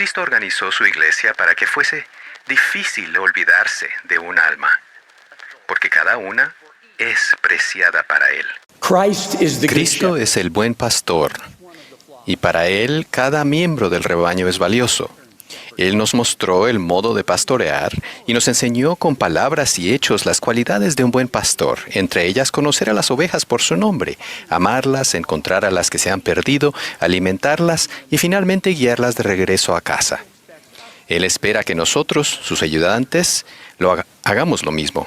Cristo organizó su iglesia para que fuese difícil olvidarse de un alma, porque cada una es preciada para Él. Cristo es el buen pastor, y para Él cada miembro del rebaño es valioso. Él nos mostró el modo de pastorear y nos enseñó con palabras y hechos las cualidades de un buen pastor, entre ellas conocer a las ovejas por su nombre, amarlas, encontrar a las que se han perdido, alimentarlas y finalmente guiarlas de regreso a casa. Él espera que nosotros, sus ayudantes, hagamos lo mismo.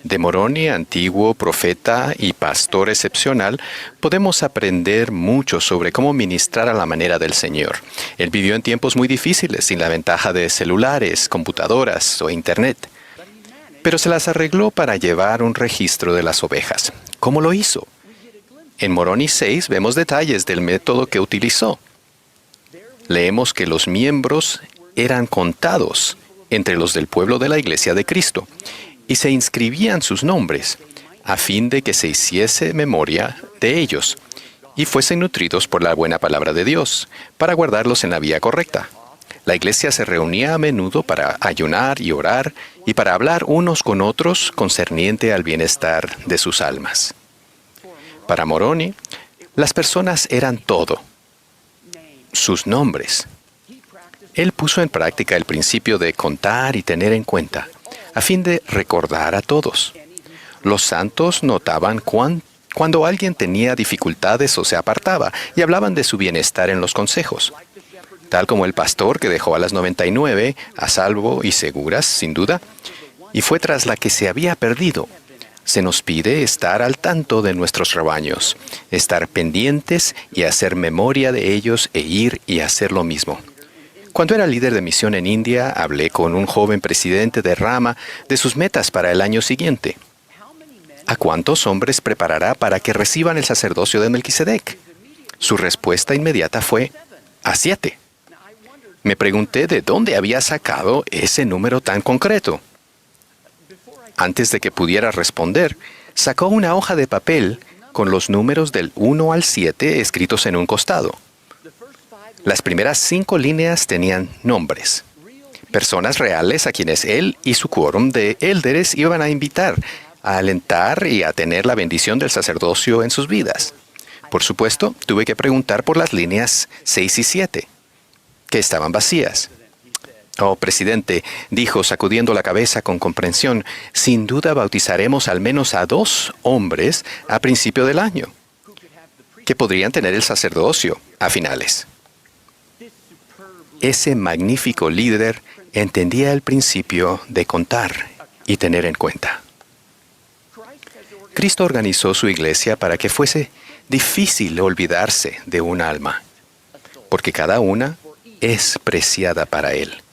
De Moroni, antiguo profeta y pastor excepcional, podemos aprender mucho sobre cómo ministrar a la manera del Señor. Él vivió en tiempos muy difíciles, sin la ventaja de celulares, computadoras o Internet. Pero se las arregló para llevar un registro de las ovejas. ¿Cómo lo hizo? En Moroni 6 vemos detalles del método que utilizó. Leemos que los miembros eran contados entre los del pueblo de la Iglesia de Cristo, y se inscribían sus nombres, a fin de que se hiciese memoria de ellos, y fuesen nutridos por la buena palabra de Dios, para guardarlos en la vía correcta. La iglesia se reunía a menudo para ayunar y orar, y para hablar unos con otros concerniente al bienestar de sus almas. Para Moroni, las personas eran todo, sus nombres. Él puso en práctica el principio de contar y tener en cuenta, a fin de recordar a todos. Los santos notaban cuando alguien tenía dificultades o se apartaba, y hablaban de su bienestar en los consejos. Tal como el pastor que dejó a las 99 a salvo y seguras, sin duda, y fue tras la que se había perdido. Se nos pide estar al tanto de nuestros rebaños, estar pendientes y hacer memoria de ellos e ir y hacer lo mismo. Cuando era líder de misión en India, hablé con un joven presidente de rama de sus metas para el año siguiente. ¿A cuántos hombres preparará para que reciban el sacerdocio de Melquisedec? Su respuesta inmediata fue, a 7. Me pregunté de dónde había sacado ese número tan concreto. Antes de que pudiera responder, sacó una hoja de papel con los números del 1 al 7 escritos en un costado. Las primeras 5 líneas tenían nombres, personas reales a quienes él y su quórum de élderes iban a invitar, a alentar y a tener la bendición del sacerdocio en sus vidas. Por supuesto, tuve que preguntar por las líneas 6 y 7, que estaban vacías. Oh, presidente, dijo sacudiendo la cabeza con comprensión, sin duda bautizaremos al menos a 2 hombres a principio del año, que podrían tener el sacerdocio a finales. Ese magnífico líder entendía el principio de contar y tener en cuenta. Cristo organizó su iglesia para que fuese difícil olvidarse de un alma, porque cada una es preciada para Él.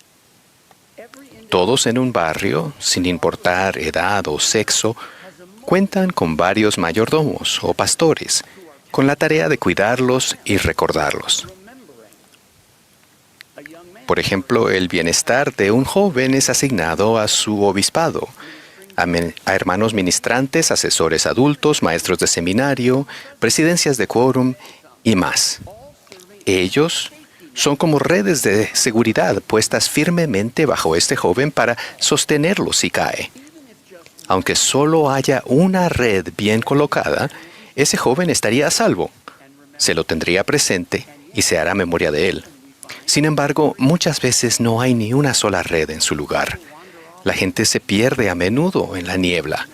Todos en un barrio, sin importar edad o sexo, cuentan con varios mayordomos o pastores, con la tarea de cuidarlos y recordarlos. Por ejemplo, el bienestar de un joven es asignado a su obispado, a hermanos ministrantes, asesores adultos, maestros de seminario, presidencias de quórum y más. Ellos son como redes de seguridad puestas firmemente bajo este joven para sostenerlo si cae. Aunque solo haya una red bien colocada, ese joven estaría a salvo. Se lo tendría presente y se hará memoria de él. Sin embargo, muchas veces no hay ni una sola red en su lugar. La gente se pierde a menudo en la niebla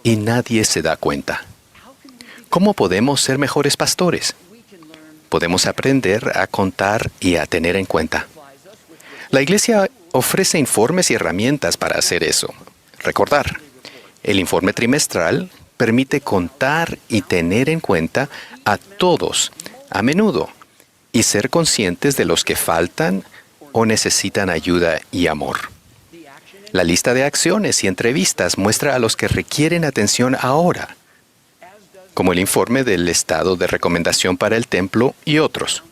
y nadie se da cuenta. ¿Cómo podemos ser mejores pastores? Podemos aprender a contar y a tener en cuenta. La iglesia ofrece informes y herramientas para hacer eso. Recordar. El informe trimestral permite contar y tener en cuenta a todos, a menudo, y ser conscientes de los que faltan o necesitan ayuda y amor. La lista de acciones y entrevistas muestra a los que requieren atención ahora, como el informe del estado de recomendación para el templo y otros.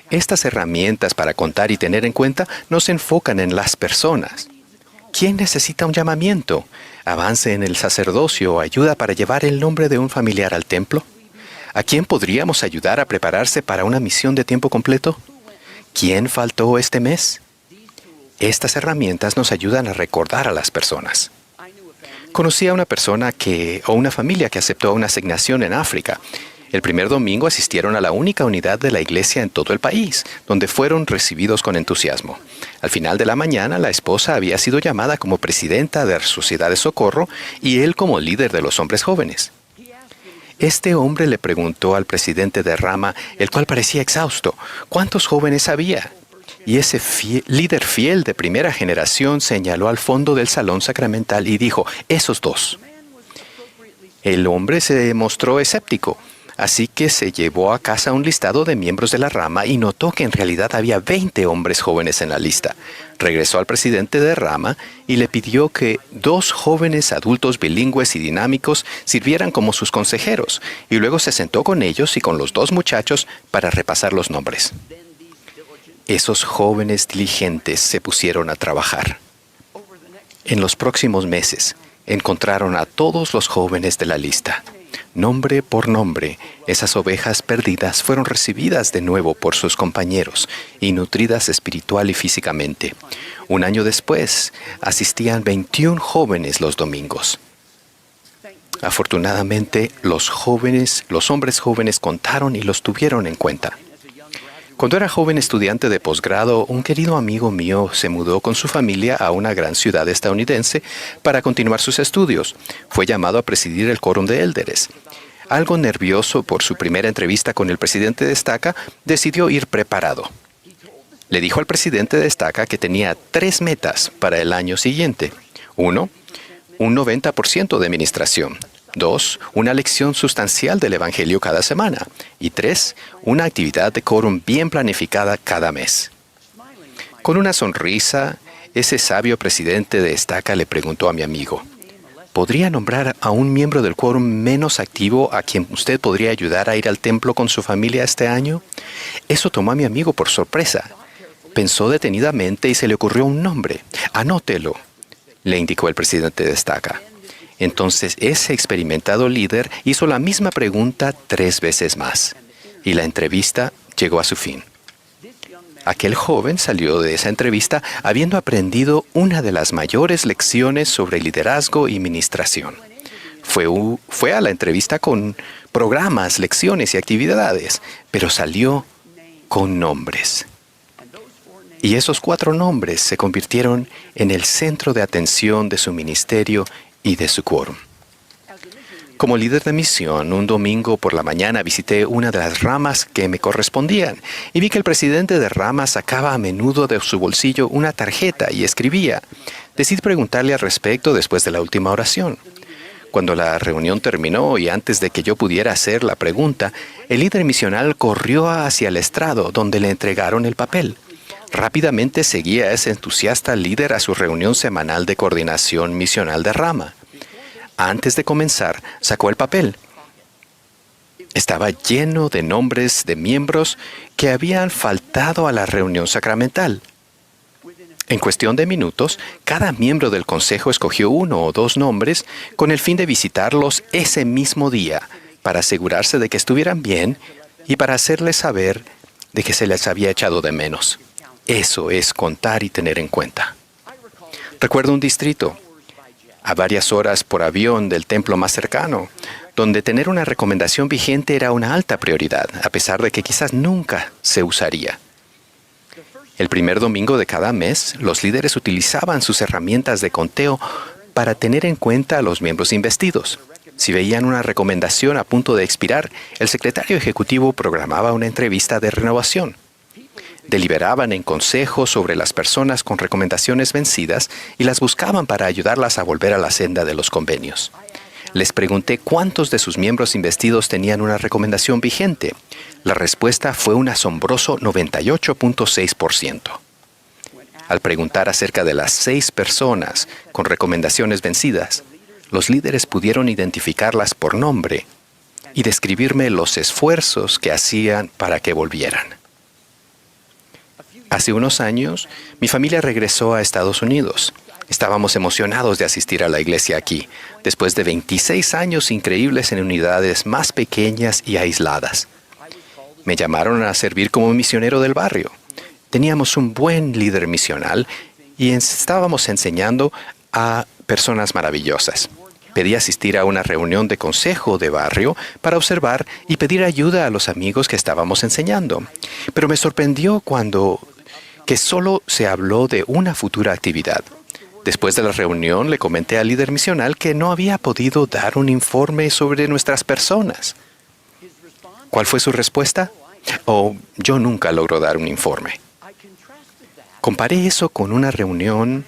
Estas herramientas para contar y tener en cuenta nos enfocan en las personas. ¿Quién necesita un llamamiento, avance en el sacerdocio o ayuda para llevar el nombre de un familiar al templo? ¿A quién podríamos ayudar a prepararse para una misión de tiempo completo? ¿Quién faltó este mes? Estas herramientas nos ayudan a recordar a las personas. Conocí a una persona o una familia que aceptó una asignación en África. El primer domingo asistieron a la única unidad de la iglesia en todo el país, donde fueron recibidos con entusiasmo. Al final de la mañana, la esposa había sido llamada como presidenta de la Sociedad de Socorro y él como líder de los hombres jóvenes. Este hombre le preguntó al presidente de rama, el cual parecía exhausto, ¿cuántos jóvenes había? Y ese líder fiel de primera generación señaló al fondo del salón sacramental y dijo, esos dos. El hombre se mostró escéptico, así que se llevó a casa un listado de miembros de la rama y notó que en realidad había 20 hombres jóvenes en la lista. Regresó al presidente de rama y le pidió que 2 jóvenes adultos bilingües y dinámicos sirvieran como sus consejeros, y luego se sentó con ellos y con los 2 muchachos para repasar los nombres. Esos jóvenes diligentes se pusieron a trabajar. En los próximos meses, encontraron a todos los jóvenes de la lista. Nombre por nombre, esas ovejas perdidas fueron recibidas de nuevo por sus compañeros y nutridas espiritual y físicamente. Un año después, asistían 21 jóvenes los domingos. Afortunadamente, los hombres jóvenes contaron y los tuvieron en cuenta. Cuando era joven estudiante de posgrado, un querido amigo mío se mudó con su familia a una gran ciudad estadounidense para continuar sus estudios. Fue llamado a presidir el quórum de élderes. Algo nervioso por su primera entrevista con el presidente de Estaca, decidió ir preparado. Le dijo al presidente de Estaca que tenía 3 metas para el año siguiente. 1. Un 90% de administración. 2. Una lección sustancial del Evangelio cada semana. Y 3. Una actividad de quórum bien planificada cada mes. Con una sonrisa, ese sabio presidente de Estaca le preguntó a mi amigo, ¿podría nombrar a un miembro del quórum menos activo a quien usted podría ayudar a ir al templo con su familia este año? Eso tomó a mi amigo por sorpresa. Pensó detenidamente y se le ocurrió un nombre. Anótelo, le indicó el presidente de Estaca. Entonces ese experimentado líder hizo la misma pregunta 3 veces más, y la entrevista llegó a su fin. Aquel joven salió de esa entrevista habiendo aprendido una de las mayores lecciones sobre liderazgo y ministración. Fue a la entrevista con programas, lecciones y actividades, pero salió con nombres. Y esos 4 nombres se convirtieron en el centro de atención de su ministerio y de su quórum. Como líder de misión, un domingo por la mañana visité una de las ramas que me correspondían y vi que el presidente de rama sacaba a menudo de su bolsillo una tarjeta y escribía. Decidí preguntarle al respecto después de la última oración. Cuando la reunión terminó y antes de que yo pudiera hacer la pregunta, el líder misional corrió hacia el estrado donde le entregaron el papel. Rápidamente seguía a ese entusiasta líder a su reunión semanal de coordinación misional de rama. Antes de comenzar, sacó el papel. Estaba lleno de nombres de miembros que habían faltado a la reunión sacramental. En cuestión de minutos, cada miembro del consejo escogió 1 o 2 nombres con el fin de visitarlos ese mismo día, para asegurarse de que estuvieran bien y para hacerles saber de que se les había echado de menos. Eso es contar y tener en cuenta. Recuerdo un distrito, a varias horas por avión del templo más cercano, donde tener una recomendación vigente era una alta prioridad, a pesar de que quizás nunca se usaría. El primer domingo de cada mes, los líderes utilizaban sus herramientas de conteo para tener en cuenta a los miembros investidos. Si veían una recomendación a punto de expirar, el secretario ejecutivo programaba una entrevista de renovación. Deliberaban en consejo sobre las personas con recomendaciones vencidas y las buscaban para ayudarlas a volver a la senda de los convenios. Les pregunté cuántos de sus miembros investidos tenían una recomendación vigente. La respuesta fue un asombroso 98.6%. Al preguntar acerca de las 6 personas con recomendaciones vencidas, los líderes pudieron identificarlas por nombre y describirme los esfuerzos que hacían para que volvieran. Hace unos años, mi familia regresó a Estados Unidos. Estábamos emocionados de asistir a la iglesia aquí, después de 26 años increíbles en unidades más pequeñas y aisladas. Me llamaron a servir como misionero del barrio. Teníamos un buen líder misional y estábamos enseñando a personas maravillosas. Pedí asistir a una reunión de consejo de barrio para observar y pedir ayuda a los amigos que estábamos enseñando. Pero me sorprendió que solo se habló de una futura actividad. Después de la reunión le comenté al líder misional que no había podido dar un informe sobre nuestras personas. ¿Cuál fue su respuesta? Oh, yo nunca logro dar un informe. Comparé eso con una reunión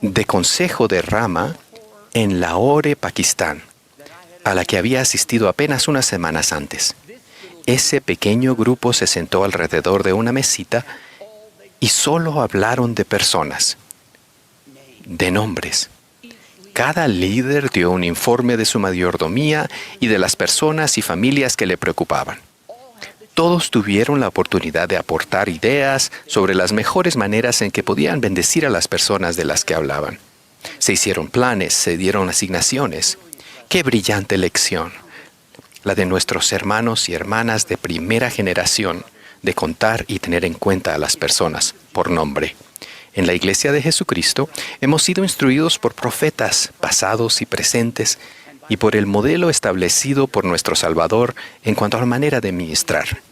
de consejo de rama en Lahore, Pakistán, a la que había asistido apenas unas semanas antes. Ese pequeño grupo se sentó alrededor de una mesita y solo hablaron de personas, de nombres. Cada líder dio un informe de su mayordomía y de las personas y familias que le preocupaban. Todos tuvieron la oportunidad de aportar ideas sobre las mejores maneras en que podían bendecir a las personas de las que hablaban. Se hicieron planes, se dieron asignaciones. ¡Qué brillante lección! La de nuestros hermanos y hermanas de primera generación, de contar y tener en cuenta a las personas por nombre. En la Iglesia de Jesucristo hemos sido instruidos por profetas pasados y presentes y por el modelo establecido por nuestro Salvador en cuanto a la manera de ministrar.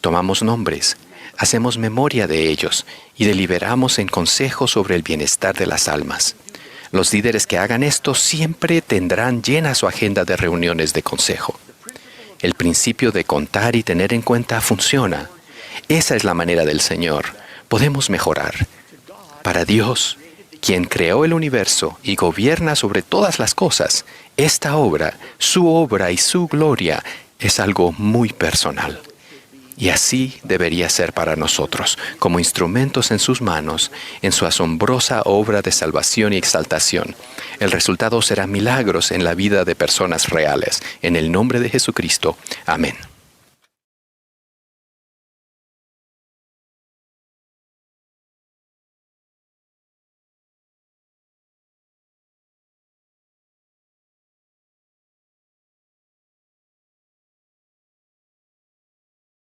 Tomamos nombres, hacemos memoria de ellos y deliberamos en consejo sobre el bienestar de las almas. Los líderes que hagan esto siempre tendrán llena su agenda de reuniones de consejo. El principio de contar y tener en cuenta funciona. Esa es la manera del Señor. Podemos mejorar. Para Dios, quien creó el universo y gobierna sobre todas las cosas, esta obra y su gloria es algo muy personal. Y así debería ser para nosotros, como instrumentos en sus manos, en su asombrosa obra de salvación y exaltación. El resultado será milagros en la vida de personas reales. En el nombre de Jesucristo. Amén.